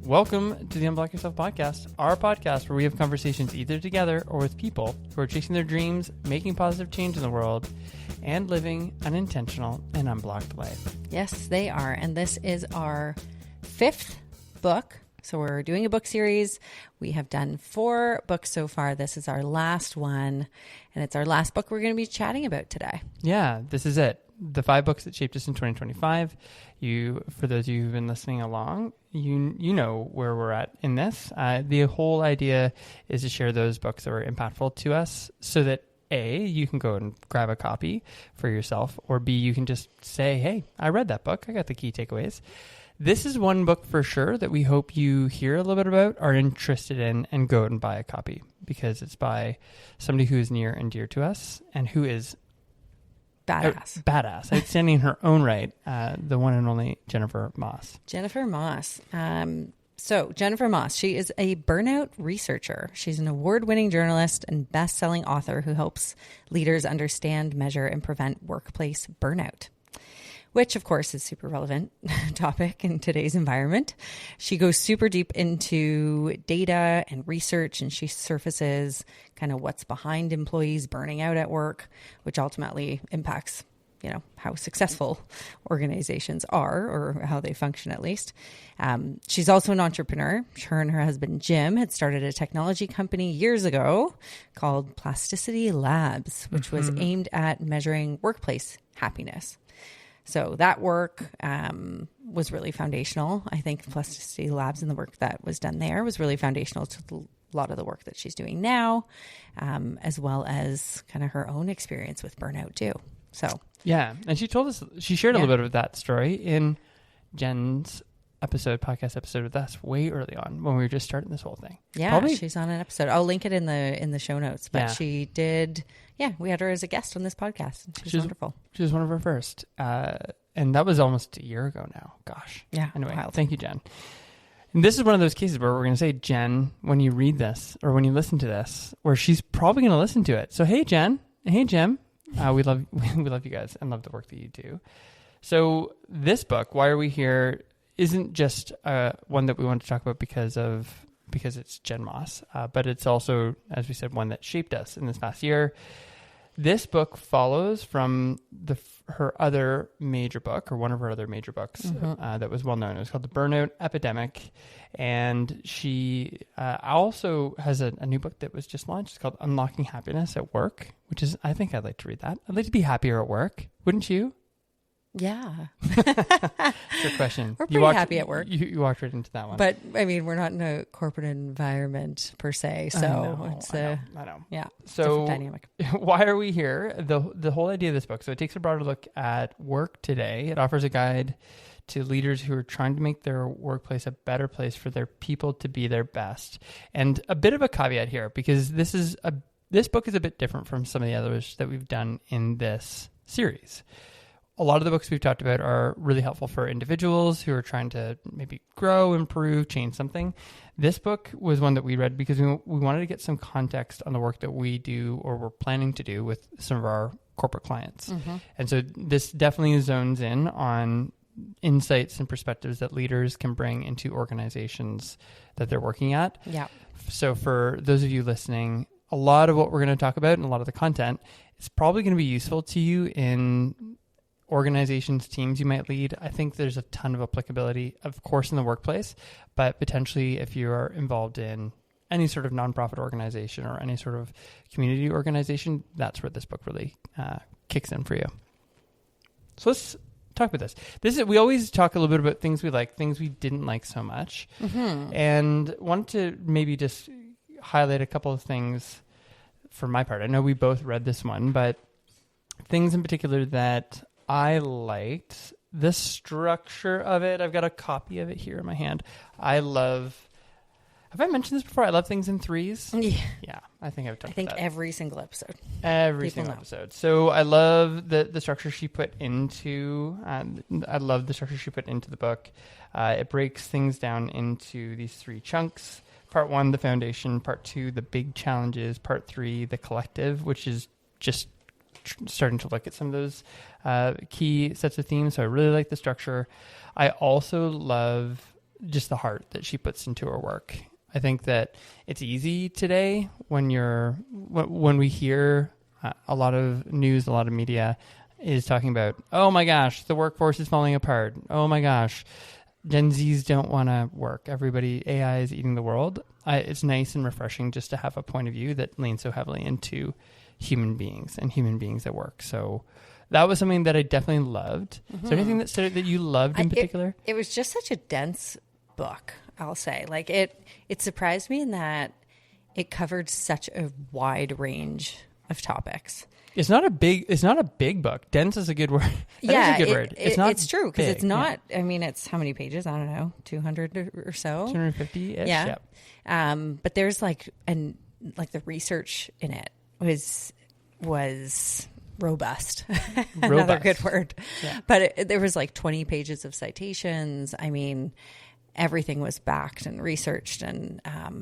Welcome to the Unblock Yourself podcast, our podcast where we have conversations either together or with people who are chasing their dreams, making positive change in the world, and living an intentional and unblocked life. Yes, they are. And this is our 5th book. So we're doing a book series. We have done 4 books so far. This is our last one, and it's our last book we're going to be chatting about today. Yeah, this is it. The 5 books that shaped us in 2025. For those of you who've been listening along, you know where we're at in this. The whole idea is to share those books that were impactful to us so that A, you can go and grab a copy for yourself, or B, you can just say, hey, I read that book. I got the key takeaways. This is one book for sure that we hope you hear a little bit about, are interested in, and go out and buy a copy because it's by somebody who is near and dear to us and who is badass, outstanding in her own right, the one and only Jennifer Moss. Jennifer Moss. So Jennifer Moss, she is a burnout researcher. She's an award-winning journalist and best-selling author who helps leaders understand, measure, and prevent workplace burnout, which of course is super relevant topic in today's environment. She goes super deep into data and research, and she surfaces kind of what's behind employees burning out at work, which ultimately impacts, how successful organizations are or how they function at least. She's also an entrepreneur. Her and her husband, Jim, had started a technology company years ago called Plasticity Labs, which was aimed at measuring workplace happiness. So that work was really foundational. I think Plasticity Labs and the work that was done there was really foundational to a lot of the work that she's doing now, as well as kind of her own experience with burnout too. So yeah, and she shared a little bit of that story in Jen's podcast episode with us way early on when we were just starting this whole thing. Yeah, she's on an episode. I'll link it in the show notes. But she did. Yeah, we had her as a guest on this podcast. She's wonderful. She was one of our first, and that was almost a year ago now. Gosh. Yeah. Anyway, thank you, Jen. And this is one of those cases where we're going to say, Jen, when you read this or when you listen to this, where she's probably going to listen to it. So, hey, Jen. Hey, Jim. We love you guys and love the work that you do. So this book, Why Are We Here, isn't just one that we want to talk about because it's Jen Moss, but it's also, as we said, one that shaped us in this past year. This book follows from her other major book, or one of her other major books that was well known. It was called The Burnout Epidemic, and she also has a new book that was just launched. It's called Unlocking Happiness at Work, which is, I think I'd like to read that. I'd like to be happier at work, wouldn't you? Yeah. Good question. We're pretty happy at work. You walked right into that one. But, I mean, we're not in a corporate environment per se, so I know. Yeah. So dynamic. Why Are We Here? The whole idea of this book, so it takes a broader look at work today. It offers a guide to leaders who are trying to make their workplace a better place for their people to be their best. And a bit of a caveat here, because this book is a bit different from some of the others that we've done in this series. A lot of the books we've talked about are really helpful for individuals who are trying to maybe grow, improve, change something. This book was one that we read because we wanted to get some context on the work that we do or we're planning to do with some of our corporate clients. And so this definitely zones in on insights and perspectives that leaders can bring into organizations that they're working at. Yeah. So for those of you listening, a lot of what we're going to talk about and a lot of the content is probably going to be useful to you in organizations, teams you might lead. I think there's a ton of applicability, of course, in the workplace, but potentially if you are involved in any sort of nonprofit organization or any sort of community organization, that's where this book really kicks in for you. So let's talk about this. We always talk a little bit about things we like, things we didn't like so much, and wanted to maybe just highlight a couple of things for my part. I know we both read this one, but things in particular that I liked. The structure of it, I've got a copy of it here in my hand. Have I mentioned this before? I love things in threes. Yeah, I think I've talked about that. Every single episode. Episode. So I love the structure she put into, the book. It breaks things down into these 3 chunks. Part 1, the foundation. Part 2, the big challenges. Part 3, the collective, which is just starting to look at some of those key sets of themes. So I really like the structure. I also love just the heart that she puts into her work. I think that it's easy today when we hear a lot of news, a lot of media is talking about, oh my gosh, the workforce is falling apart. Oh my gosh, Gen Zs don't want to work. AI is eating the world. It's nice and refreshing just to have a point of view that leans so heavily into human beings and human beings at work. So that was something that I definitely loved. Is there anything that you loved in particular? It was just such a dense book, I'll say. Like it surprised me in that it covered such a wide range of topics. It's not a big book. Dense is a good word. That is a good word. It's true because it's not. Yeah. I mean, it's how many pages? I don't know, 200 or so, 250-ish. Yeah. But there's like the research in it was robust. Another good word. Yeah. But there was like 20 pages of citations. I mean, everything was backed and researched, and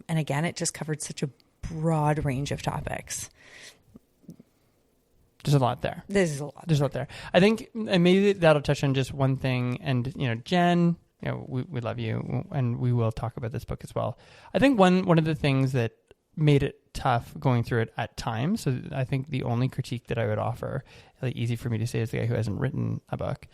again, it just covered such a broad range of topics. There's a lot there. There's a lot there. I think, and maybe that'll touch on just one thing. And, Jen, we love you, and we will talk about this book as well. I think one of the things that made it tough going through it at times, so I think the only critique that I would offer, like easy for me to say as the guy who hasn't written a book,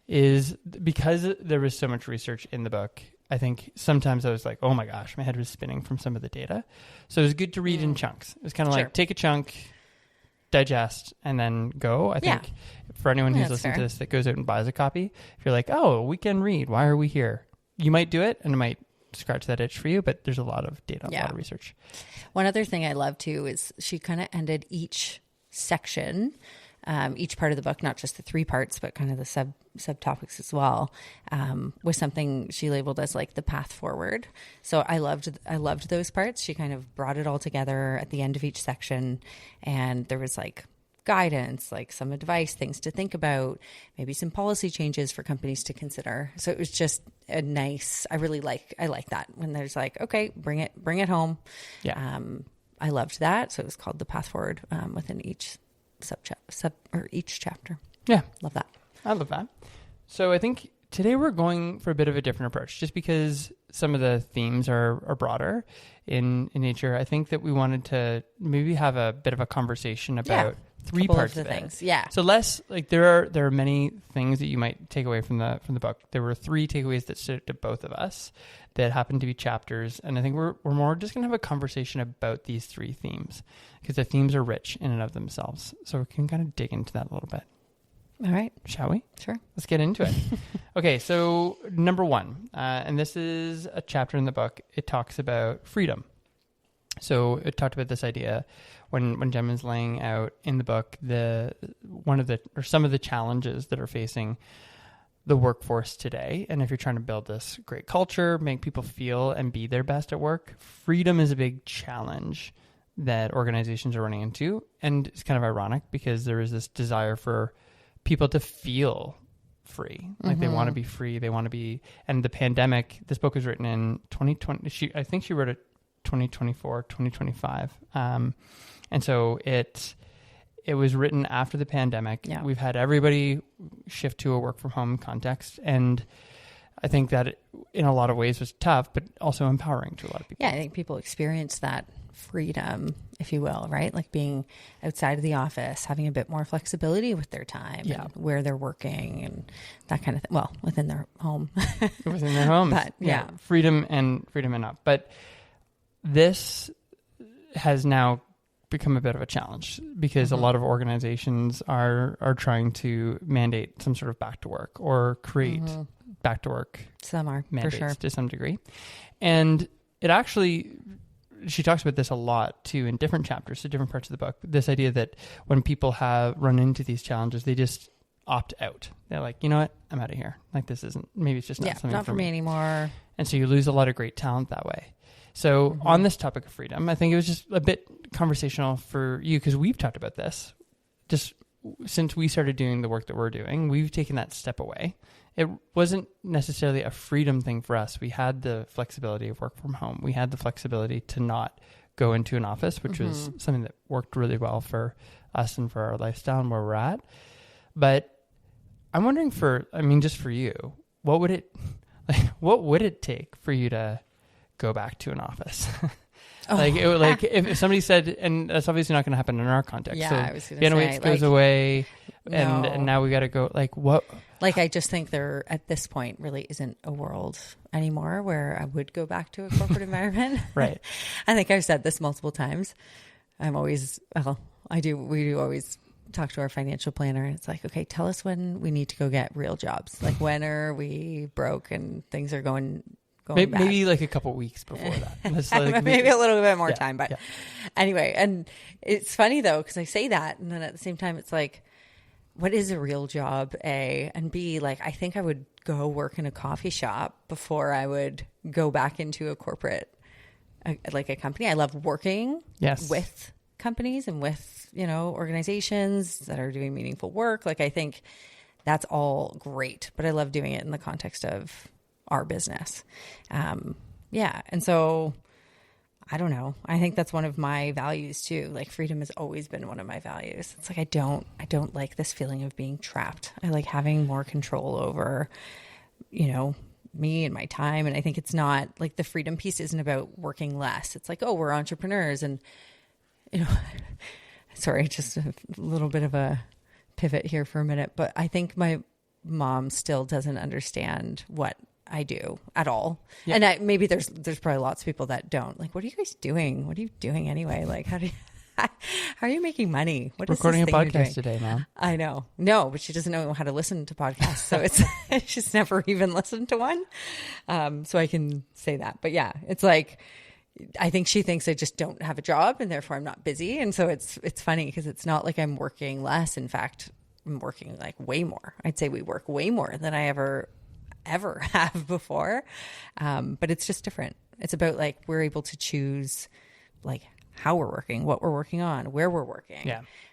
is because there was so much research in the book, I think sometimes I was like, oh my gosh, my head was spinning from some of the data. So it was good to read in chunks. It was kind of like, take a chunk, digest, and then go. I think for anyone who's listening to this that goes out and buys a copy, if you're like, oh, weekend read, why are we here? You might do it, and it might scratch that itch for you, but there's a lot of data, a lot of research. One other thing I love too is she kind of ended each section, each part of the book, not just the 3 parts, but kind of the subtopics as well, with something she labeled as like the path forward. So I loved those parts. She kind of brought it all together at the end of each section, and there was like guidance, like some advice, things to think about, maybe some policy changes for companies to consider. So it was just a nice, I like that when there's like, okay, bring it home. Yeah. I loved that. So it was called the path forward, within each each chapter. Yeah. Love that. I love that. So I think today we're going for a bit of a different approach, just because some of the themes are broader in nature. I think that we wanted to maybe have a bit of a conversation about 3 parts of things. It. Yeah. So less like there are many things that you might take away from the book. There were 3 takeaways that stood to both of us that happened to be chapters, and I think we're more just going to have a conversation about these 3 themes because the themes are rich in and of themselves. So we can kind of dig into that a little bit. All right. Shall we? Sure. Let's get into it. Okay, so number 1, and this is a chapter in the book. It talks about freedom. So it talked about this idea when Gemma's laying out in the book some of the challenges that are facing the workforce today. And if you're trying to build this great culture, make people feel and be their best at work, freedom is a big challenge that organizations are running into. And it's kind of ironic because there is this desire for people to feel free. Like they want to be free. They want to be, and the pandemic, this book was written in 2020. I think she wrote it 2024, 2025. And so it was written after the pandemic. Yeah. We've had everybody shift to a work from home context. And I think that it, in a lot of ways was tough, but also empowering to a lot of people. Yeah, I think people experience that freedom, if you will, right? Like being outside of the office, having a bit more flexibility with their time and where they're working and that kind of thing. Well, within their home. Within their homes. But yeah. Freedom enough. But this has now become a bit of a challenge because a lot of organizations are trying to mandate some sort of back to work or create back to work. Some are, mandates for sure. To some degree. And it actually, she talks about this a lot too in different chapters, so different parts of the book. This idea that when people have run into these challenges, they just opt out. They're like, you know what? I'm out of here. Like this isn't, maybe it's just not something not for me anymore. And so you lose a lot of great talent that way. So on this topic of freedom, I think it was just a bit conversational for you because we've talked about this. Just since we started doing the work that we're doing, we've taken that step away. It wasn't necessarily a freedom thing for us. We had the flexibility of work from home. We had the flexibility to not go into an office, which was something that worked really well for us and for our lifestyle and where we're at. But I'm wondering just for you, what would it, what would it take for you to go back to an office? Oh. Like if somebody said, and that's obviously not going to happen in our context. Yeah, so I was going to Vienna say, Waits goes away, and no. now we got to go. Like what? Like, I just think there, at this point, really isn't a world anymore where I would go back to a corporate environment. Right. I think I've said this multiple times. We do always talk to our financial planner. And it's like, okay, tell us when we need to go get real jobs. Like, when are we broke and things are going bad? Maybe like a couple weeks before that. Maybe a little bit more Yeah, time. But yeah. anyway, and it's funny, though, because I say that, and then at the same time, it's like, what is a real job, A? And B, like, I think I would go work in a coffee shop before I would go back into a corporate, like a company. I love working with companies and with, organizations that are doing meaningful work. Like, I think that's all great, but I love doing it in the context of our business. And so I don't know. I think that's one of my values too. Like, freedom has always been one of my values. It's like, I don't like this feeling of being trapped. I like having more control over, me and my time. And I think it's not like, the freedom piece isn't about working less. It's like, oh, we're entrepreneurs, and, sorry, just a little bit of a pivot here for a minute, but I think my mom still doesn't understand what I do at all. Yeah. And maybe there's probably lots of people that don't. Like, what are you guys doing? What are you doing anyway? Like, how are you making money? What is recording this a thing you're podcast doing? today, Mom? I know. No, but she doesn't know how to listen to podcasts. So it's she's never even listened to one. So I can say that. But yeah, it's like, I think she thinks I just don't have a job and therefore I'm not busy. And so it's funny because it's not like I'm working less. In fact, I'm working like way more. I'd say we work way more than I ever have before. But it's just different. It's about, like, we're able to choose, like, how we're working, what we're working on, where we're working,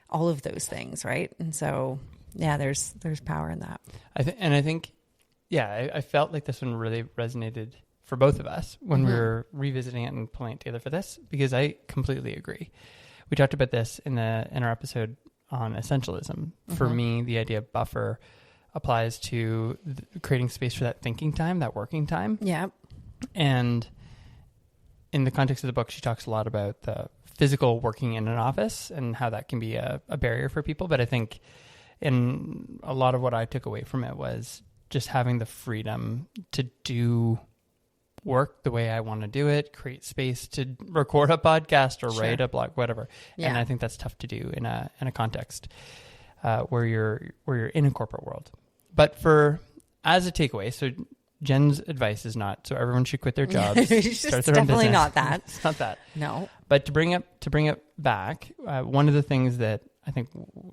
all of those things. Right. And so, yeah, there's power in that. I think, I felt like this one really resonated for both of us when we were revisiting it and pulling it together for this, because I completely agree. We talked about this in our episode on essentialism. For me, the idea of buffer applies to creating space for that thinking time, that working time. Yeah. And in the context of the book, she talks a lot about the physical working in an office and how that can be a barrier for people. But I think in a lot of what I took away from it was just having the freedom to do work the way I want to do it, create space to record a podcast or write a blog, whatever. Yeah. And I think that's tough to do in a context where you're in a corporate world. But as a takeaway, so Jen's advice is not so everyone should quit their jobs. Start their own business. Not that. It's not that. No. But to bring it back, one of the things that I think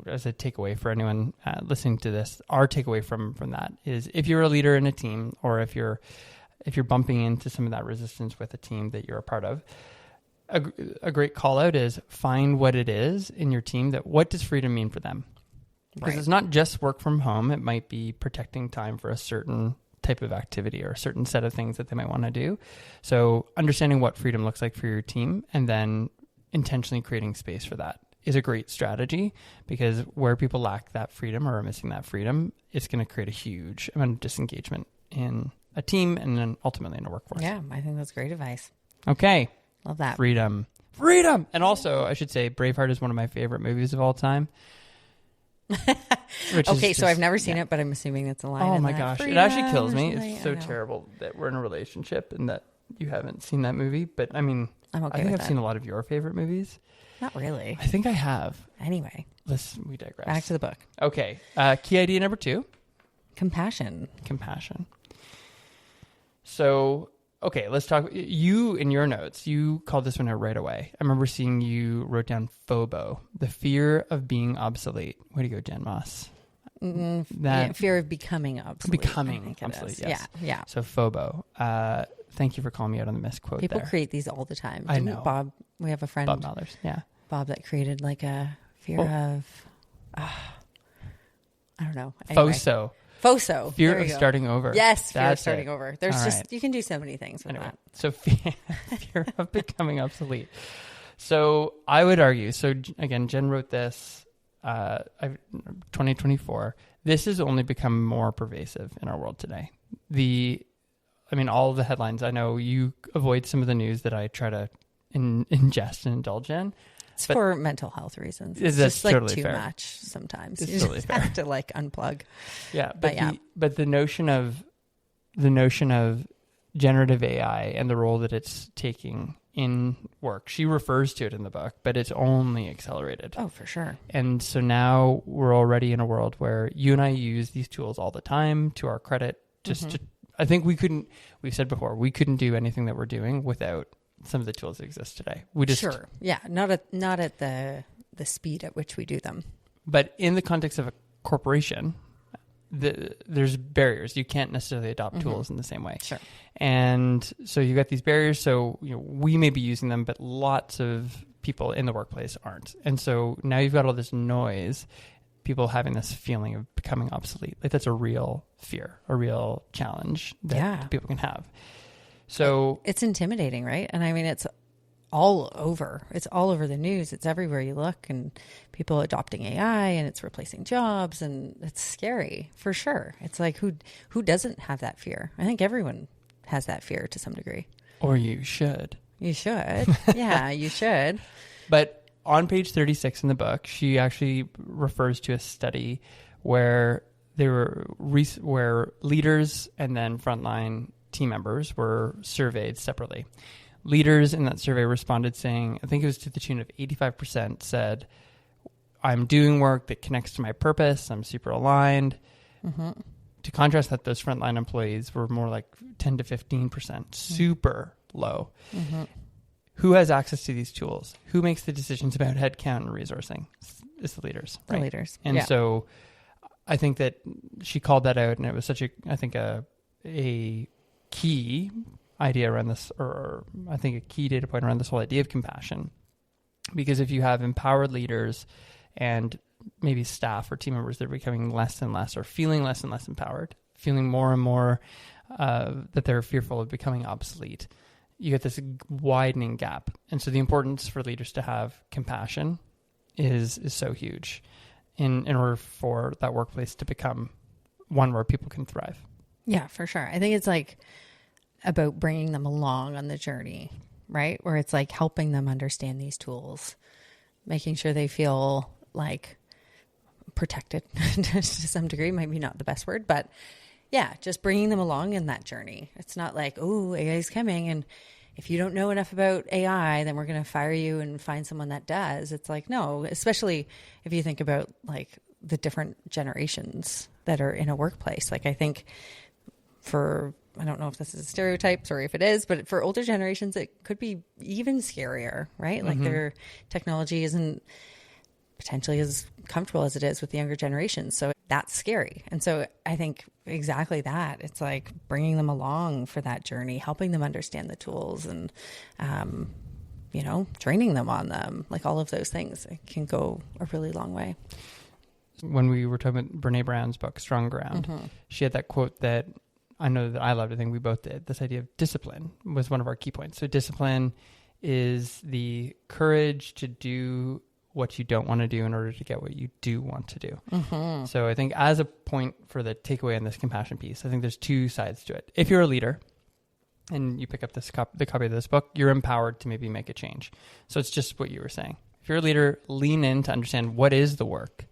as a takeaway for anyone listening to this, our takeaway from that is, if you're a leader in a team, or if you're bumping into some of that resistance with a team that you're a part of, a great call out is find what it is in your team what does freedom mean for them? Because it's not just work from home. It might be protecting time for a certain type of activity or a certain set of things that they might want to do. So understanding what freedom looks like for your team and then intentionally creating space for that is a great strategy, because where people lack that freedom or are missing that freedom, it's going to create a huge amount of disengagement in a team and then ultimately in a workforce. Yeah, I think that's great advice. Okay. Love that. Freedom. And also, I should say, Braveheart is one of my favorite movies of all time. Okay, so I've never seen it, but I'm assuming it's a line. Oh my gosh. It actually kills me. It's so terrible that we're in a relationship and that you haven't seen that movie. But I mean, I think I've seen a lot of your favorite movies. Not really. I think I have. Anyway. We digress. Back to the book. Okay. Key idea number 2. Compassion. So, okay, let's talk. You, in your notes, you called this one out right away. I remember seeing you wrote down FOBO, the fear of being obsolete. Way to go, Jen Moss. Fear of becoming obsolete. Becoming obsolete, yes. Yeah. So FOBO. Thank you for calling me out on the misquote. People there. create these all the time. I know. Bob, we have a friend, Bob Mallers, Bob, that created like a fear of, I don't know. Anyway. FOSO. Fear of starting over. Yes, fear of starting over. There's you can do so many things with that. So fear of becoming obsolete. So I would argue, so again, Jen wrote this, 2024. This has only become more pervasive in our world today. I mean, all of the headlines. I know you avoid some of the news that I try to ingest and indulge in. It's for mental health reasons. That's It's just like totally too fair. much sometimes. It's You totally just fair. have to like unplug. Yeah, But but the notion of generative AI and the role that it's taking in work, she refers to it in the book, but it's only accelerated. Oh, for sure. And so now we're already in a world where you and I use these tools all the time, to our credit. I think we've said before, we couldn't do anything that we're doing without some of the tools that exist today. Sure. Yeah. Not at the speed at which we do them. But in the context of a corporation, there's barriers. You can't necessarily adopt tools in the same way. Sure. And so you got these barriers. So we may be using them, but lots of people in the workplace aren't. And so now you've got all this noise, people having this feeling of becoming obsolete. Like that's a real fear, a real challenge that people can have. So it's intimidating, right? And I mean, it's all over. It's all over the news. It's everywhere you look, and people adopting AI, and it's replacing jobs, and it's scary for sure. It's like who doesn't have that fear? I think everyone has that fear to some degree. Or you should. You should. Yeah, you should. But on page 36 in the book, she actually refers to a study where where leaders and then frontline team members were surveyed separately. Leaders in that survey responded saying, I think it was to the tune of 85% said, I'm doing work that connects to my purpose. I'm super aligned. To contrast that, those frontline employees were more like 10 to 15%, super low. Who has access to these tools? Who makes the decisions about headcount and resourcing? It's the leaders, right? The leaders. And so I think that she called that out, and it was such a key idea around this, or I think a key data point around this whole idea of compassion. Because if you have empowered leaders and maybe staff or team members that are becoming less and less, or feeling less and less empowered, feeling more and more that they're fearful of becoming obsolete, you get this widening gap. And so the importance for leaders to have compassion is so huge in order for that workplace to become one where people can thrive. Yeah, for sure. I think it's like about bringing them along on the journey, right? Where it's like helping them understand these tools, making sure they feel like protected to some degree, maybe not the best word, but yeah, just bringing them along in that journey. It's not like, oh, AI is coming, and if you don't know enough about AI, then we're going to fire you and find someone that does. It's like, no, especially if you think about like the different generations that are in a workplace. Like I think I don't know if this is a stereotype or if it is, but for older generations, it could be even scarier, right? Like their technology isn't potentially as comfortable as it is with the younger generations. So that's scary. And so I think exactly that. It's like bringing them along for that journey, helping them understand the tools and, training them on them, like all of those things. It can go a really long way. When we were talking about Brene Brown's book, Strong Ground, she had that quote that I know that I loved. I think we both did. This idea of discipline was one of our key points. So discipline is the courage to do what you don't want to do in order to get what you do want to do. So I think as a point for the takeaway on this compassion piece, I think there's two sides to it. If you're a leader and you pick up the copy of this book, you're empowered to maybe make a change. So it's just what you were saying. If you're a leader, lean in to understand what is the work,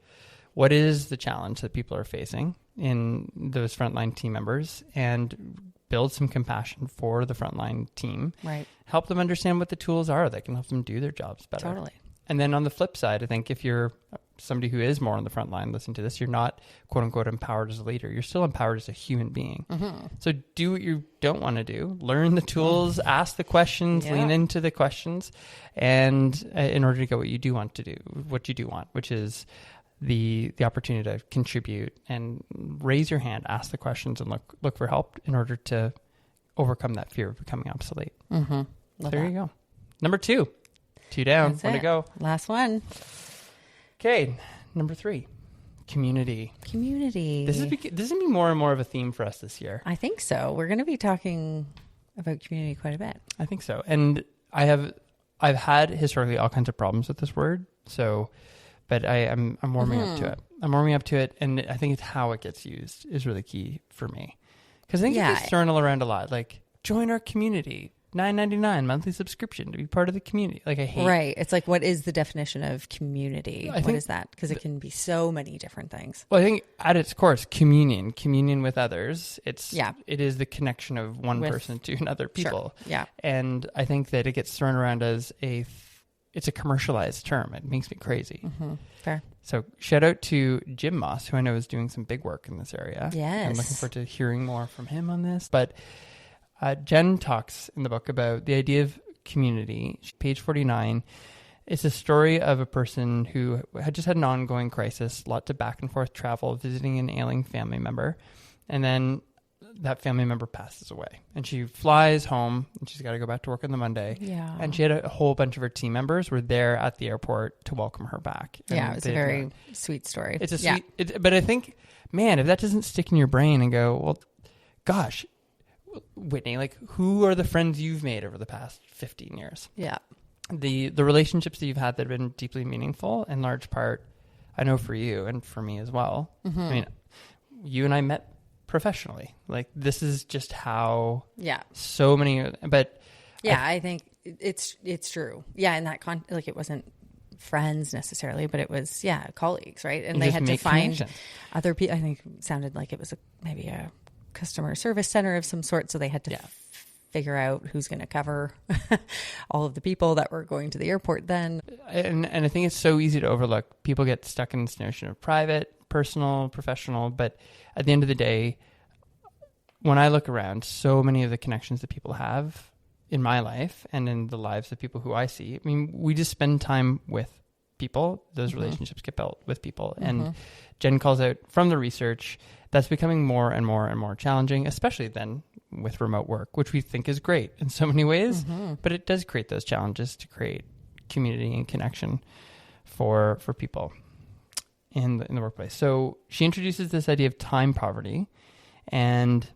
what is the challenge that people are facing in those frontline team members, and build some compassion for the frontline team. Right. Help them understand what the tools are that can help them do their jobs better. Totally. And then on the flip side, I think if you're somebody who is more on the front line, listen to this, you're not quote unquote empowered as a leader. You're still empowered as a human being. So do what you don't want to do, learn the tools, ask the questions, lean into the questions, and in order to get what you do want to do, what you do want, which is the opportunity to contribute and raise your hand, ask the questions, and look for help in order to overcome that fear of becoming obsolete. There you go. Number 2. 2 down. That's 1 to it. go. Last one. Okay. Number 3. Community. Community. This is going to be more and more of a theme for us this year. I think so. We're going to be talking about community quite a bit. I think so. And I've had historically all kinds of problems with this word. So, but I'm warming up to it. I'm warming up to it. And I think it's how it gets used is really key for me. Because I think Yeah. it gets thrown around a lot. Like, join our community. $9.99 monthly subscription to be part of the community. Like, I hate. Right. It's like, what is the definition of community? I What think is that? Because it can be so many different things. Well, I think at its core, it's communion with others. It is the connection of one person to another people. Sure. Yeah. And I think that it gets thrown around as it's a commercialized term. It makes me crazy. Mm-hmm. Fair. So shout out to Jim Moss, who I know is doing some big work in this area. Yes. I'm looking forward to hearing more from him on this. But Jen talks in the book about the idea of community. Page 49. It's a story of a person who had just had an ongoing crisis, lots of back and forth travel, visiting an ailing family member. And then that family member passes away. And she flies home, and she's got to go back to work on the Monday. Yeah. And she had a whole bunch of her team members were there at the airport to welcome her back. And Yeah, it was a very sweet story. It's a sweet, but I think, man, if that doesn't stick in your brain and go, well, gosh, Whitney, like, who are the friends you've made over the past 15 years? Yeah. The relationships that you've had that have been deeply meaningful, in large part, I know for you and for me as well. Mm-hmm. I mean, you and I met professionally. Like, this is just how so many, but I think it's true. Yeah. In that like, it wasn't friends necessarily, but it was, colleagues, right? And they had to find other people. I think it sounded like it was maybe a customer service center of some sort. So they had to figure out who's going to cover all of the people that were going to the airport then. And I think it's so easy to overlook. People get stuck in this notion of private, personal, professional, but at the end of the day, when I look around, so many of the connections that people have in my life and in the lives of people who I see, I mean, we just spend time with people. Those relationships get built with people. And Jen calls out from the research that's becoming more and more and more challenging, especially then with remote work, which we think is great in so many ways, but it does create those challenges to create community and connection for people in the workplace. So she introduces this idea of time poverty, and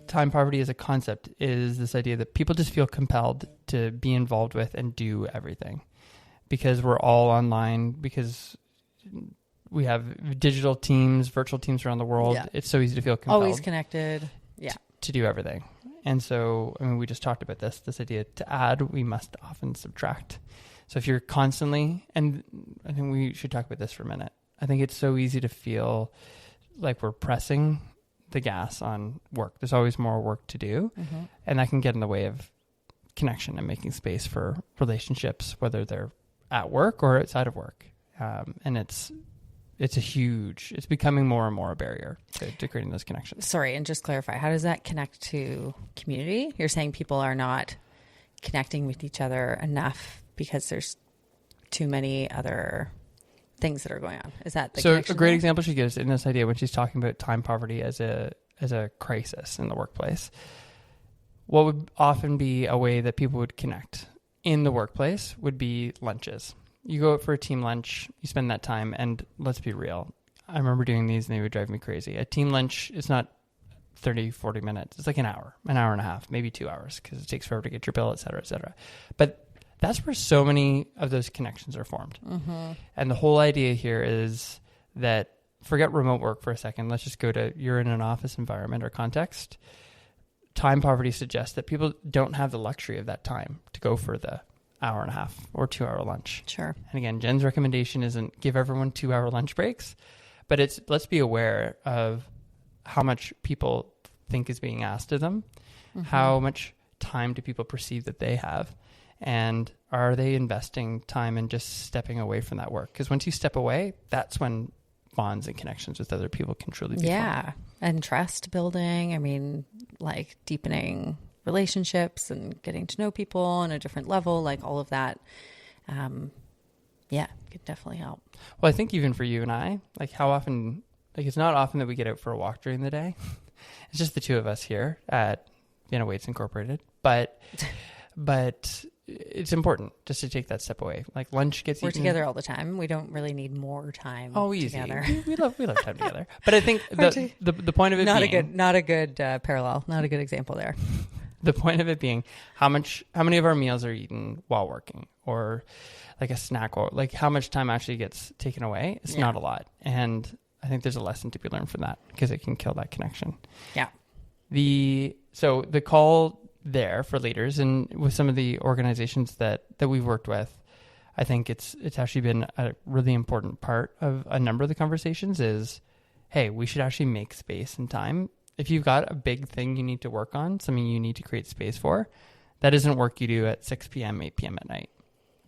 time poverty as a concept is this idea that people just feel compelled to be involved with and do everything because we're all online, because we have digital teams, virtual teams around the world. Yeah. It's so easy to feel compelled. Always connected. Yeah. To do everything. And so, I mean, we just talked about this idea to add, we must often subtract. So if you're constantly, and I think we should talk about this for a minute. I think it's so easy to feel like we're pressing the gas on work. There's always more work to do. And that can get in the way of connection and making space for relationships, whether they're at work or outside of work. And it's becoming more and more a barrier to creating those connections. Sorry, and just clarify, how does that connect to community? You're saying people are not connecting with each other enough because there's too many other things that are going on. Is that the connection? A great example she gives in this idea when she's talking about time poverty as a crisis in the workplace. What would often be a way that people would connect in the workplace would be lunches. You go out for a team lunch, you spend that time, and let's be real. I remember doing these and they would drive me crazy. A team lunch is not 30, 40 minutes. It's like an hour and a half, maybe 2 hours, because it takes forever to get your bill, et cetera, et cetera. But that's where so many of those connections are formed. And the whole idea here is that, forget remote work for a second. Let's just go to, you're in an office environment or context. Time poverty suggests that people don't have the luxury of that time to go for the hour and a half or 2 hour lunch. Sure. And again, Jen's recommendation isn't give everyone 2 hour lunch breaks, but it's let's be aware of how much people think is being asked of them. How much time do people perceive that they have? And are they investing time in just stepping away from that work? Because once you step away, that's when bonds and connections with other people can truly be formed. And trust building. I mean, like deepening relationships and getting to know people on a different level, like all of that. Could definitely help. Well, I think even for you and I, like how often, like it's not often that we get out for a walk during the day. It's just the two of us here at Vienna Waits Incorporated. But it's important just to take that step away. Like lunch gets We're eaten. together all the time. We don't really need more time together. we love time together. But I think the point of it not a good parallel, not a good example there. The point of it being how many of our meals are eaten while working, or like a snack, or like how much time actually gets taken away. It's not a lot. And I think there's a lesson to be learned from that because it can kill that connection. Yeah. So the call there for leaders, and with some of the organizations that we've worked with, I think it's actually been a really important part of a number of the conversations is, hey, we should actually make space and time. If you've got a big thing you need to work on, something you need to create space for, that isn't work you do at 6 p.m., 8 p.m. at night.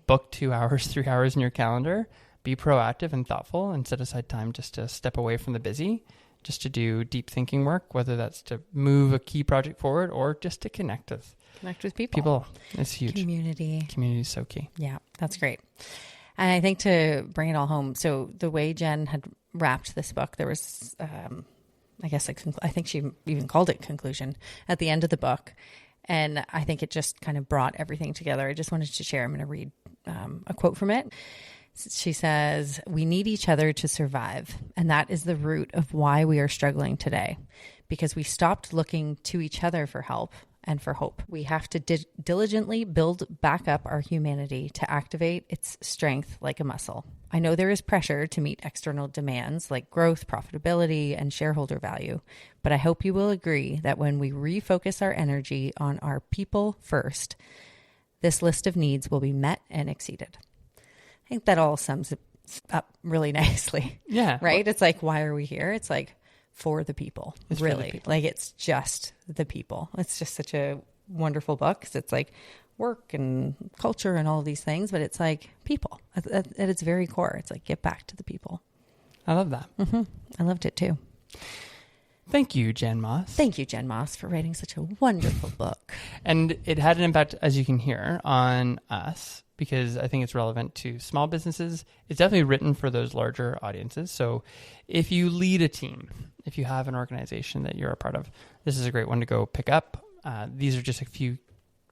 Book 2 hours, 3 hours in your calendar. Be proactive and thoughtful and set aside time just to step away from the busy, just to do deep thinking work, whether that's to move a key project forward or just to connect with people. It's huge. Community is so key. Yeah, that's great. And I think to bring it all home, so the way Jen had wrapped this book, there was, I think she even called it conclusion at the end of the book. And I think it just kind of brought everything together. I just wanted to share. I'm going to read a quote from it. She says, "We need each other to survive. And that is the root of why we are struggling today, because we stopped looking to each other for help and for hope. We have to diligently build back up our humanity to activate its strength like a muscle. I know there is pressure to meet external demands like growth, profitability, and shareholder value, but I hope you will agree that when we refocus our energy on our people first, this list of needs will be met and exceeded." I think that all sums it up really nicely. Yeah. Right? It's like, why are we here? It's like for the people, it's really. For the people. Like it's just the people. It's just such a wonderful book because it's like work and culture and all of these things, but it's like people at its very core. It's like get back to the people. I love that. Mm-hmm. I loved it too. Thank you, Jen Moss. Thank you, Jen Moss, for writing such a wonderful book. And it had an impact, as you can hear, on us, because I think it's relevant to small businesses. It's definitely written for those larger audiences. So if you lead a team, if you have an organization that you're a part of, this is a great one to go pick up. These are just a few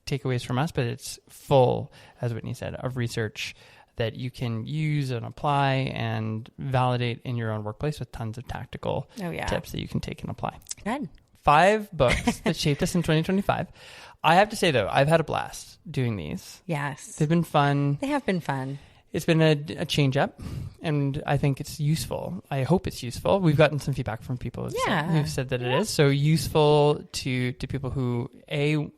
takeaways from us, but it's full, as Whitney said, of research that you can use and apply and validate in your own workplace with tons of tactical tips that you can take and apply. Good. 5 books that shaped us in 2025. I have to say, though, I've had a blast doing these. Yes. They've been fun. They have been fun. It's been a change up, and I think it's useful. I hope it's useful. We've gotten some feedback from people who've said that it is. So useful to people who,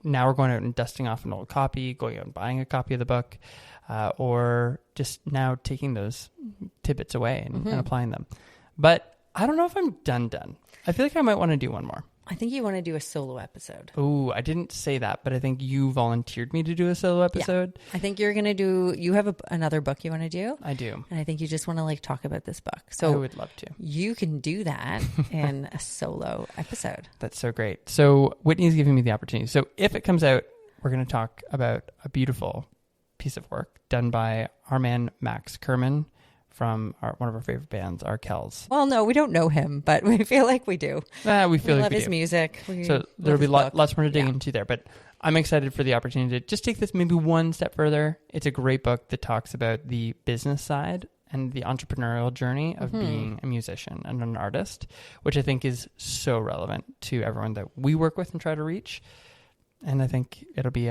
now are going out and dusting off an old copy, going out and buying a copy of the book, or just now taking those tidbits away and applying them. But I don't know if I'm done. I feel like I might want to do one more. I think you want to do a solo episode. Oh, I didn't say that, but I think you volunteered me to do a solo episode. Yeah. I think you're going to do, you have another book you want to do? I do. And I think you just want to like talk about this book. So I would love to. You can do that in a solo episode. That's so great. So Whitney's giving me the opportunity. So if it comes out, we're going to talk about a beautiful piece of work done by our man, Max Kerman, from one of our favorite bands, Arkells. Well, no, we don't know him, but we feel like we do. We feel we like love we his do. music. So there'll be lots more to dig into there, but I'm excited for the opportunity to just take this maybe one step further. It's a great book that talks about the business side and the entrepreneurial journey of being a musician and an artist, which I think is so relevant to everyone that we work with and try to reach. And I think it'll be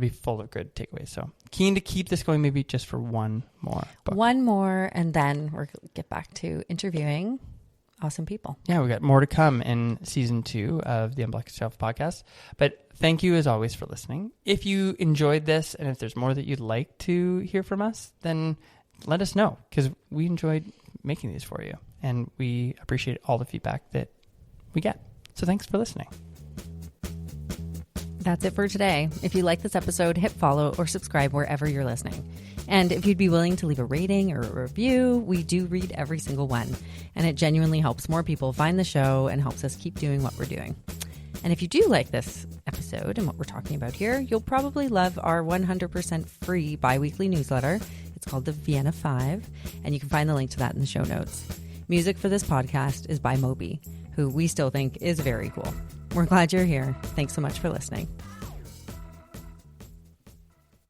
full of good takeaways. So keen to keep this going, maybe just for one more book. One more, and then we'll get back to interviewing awesome people. Yeah, we got more to come in season 2 of the Unblock Yourself podcast. But thank you as always for listening. If you enjoyed this, and if there's more that you'd like to hear from us, then let us know, because we enjoyed making these for you, and we appreciate all the feedback that we get. So thanks for listening. That's it for today. If you like this episode, hit follow or subscribe wherever you're listening. And if you'd be willing to leave a rating or a review, we do read every single one. And it genuinely helps more people find the show and helps us keep doing what we're doing. And if you do like this episode and what we're talking about here, you'll probably love our 100% free bi-weekly newsletter. It's called the Vienna 5, and you can find the link to that in the show notes. Music for this podcast is by Moby, who we still think is very cool. We're glad you're here. Thanks so much for listening.